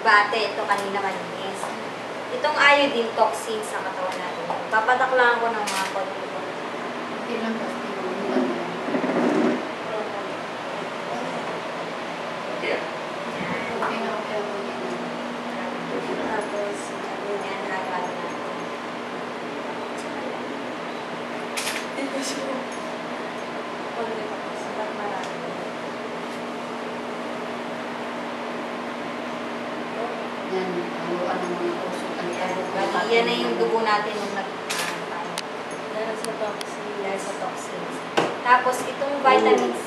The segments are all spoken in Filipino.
Bate, ito kanina malinis. Itong iodine toxin sa katawan natin. Papatak lang ako ng mga konti-konti. Okay lang ba? Okay. Okay na, okay. Tapos, ano yan, hagal natin. Ito siya. Sabat marami. Yan, haluan ng mga usok. Yan na yung dugo natin nung nag-tayo. Dahil sa toxin. Dahil sa toxins. Tapos, itong vitamin C.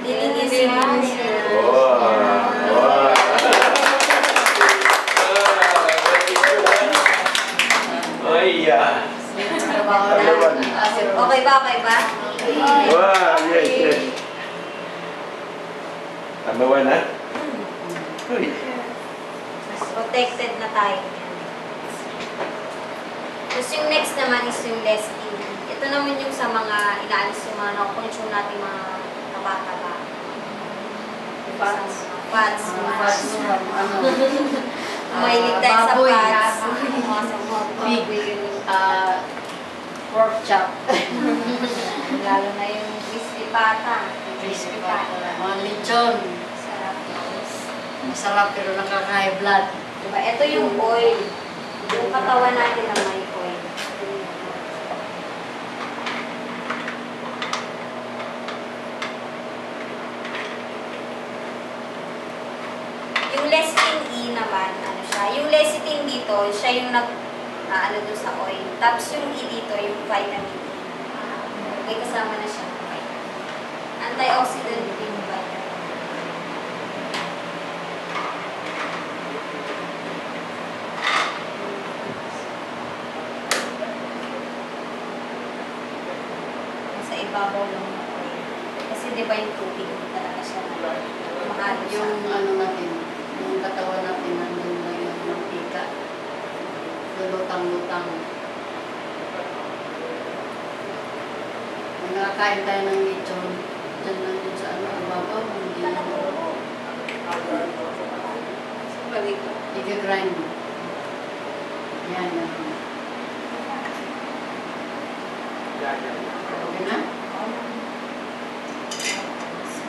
Dilinisin mo siya. Okay ba? Okay ba? Wow, yes, yes. Number one, ha? Uy. Protected na tayo. Tapos yung next naman is yung leskin. Ito naman yung sa mga inaalis yung mga nakukonsume natin mga taba-taba. Fats. Fats. Ano? Mahilig tayo sa Baboy. fats. Big. Pork chop. Lalo na yung crispy pata. Crispy pata. Mga lechon. Sarap. Masarap pero nakaka-high blood. Diba? Ito yung oil. Yung katawan natin na may oil. Yung lecithin E naman, ano siya? Yung lecithin dito, siya yung ano doon sa oil. Tapos yung E dito, yung vitamin E. Okay, kasama na siya. Antioxidant yung vitamin. Sa ibabaw lang ng oil. Kasi di ba yung tubig, hindi talaga siya mahalo siya. Yung ano natin, yung katawan natin, nandun na yung mantika. Lulutang-lutang. Kung nakakain tayo ng lechon, dyan lang yun sa ano, ababaw, hindi i-grind mo. Yan, yan. Okay na?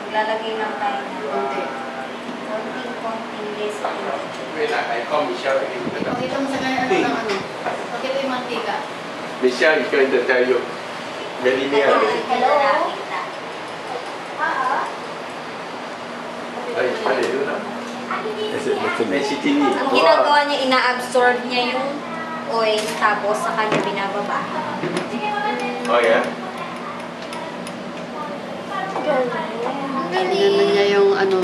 Maglalagay lang tayo ng Konti. konting lecithin. Pakita mo sa kanya ano ng ano. Pakita yung mantika. Michelle is going to tell you very near. Hello? Ay, pwede yun na. Ang ginagawa niya, ina-absorb niya yung oil, tapos sa kanya binababa. Oh, yeah? Ganyan na niya yung ano,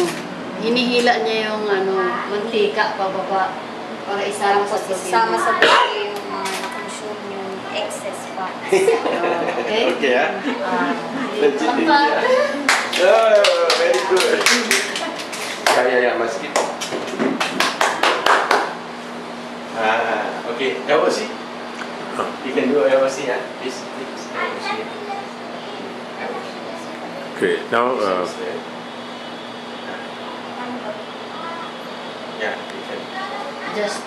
hinihila niya yung ano, mantika pababa para isama sa Tapos protein. isama sa buhay yung mga na-consume yung excess fats. Okay? Okay, ha? Let's see. Lambat. Oh, very good. Yeah, must keep. Okay, LOC. You can do LOC, huh? Please, LOC. Okay, now Yeah, you can. Just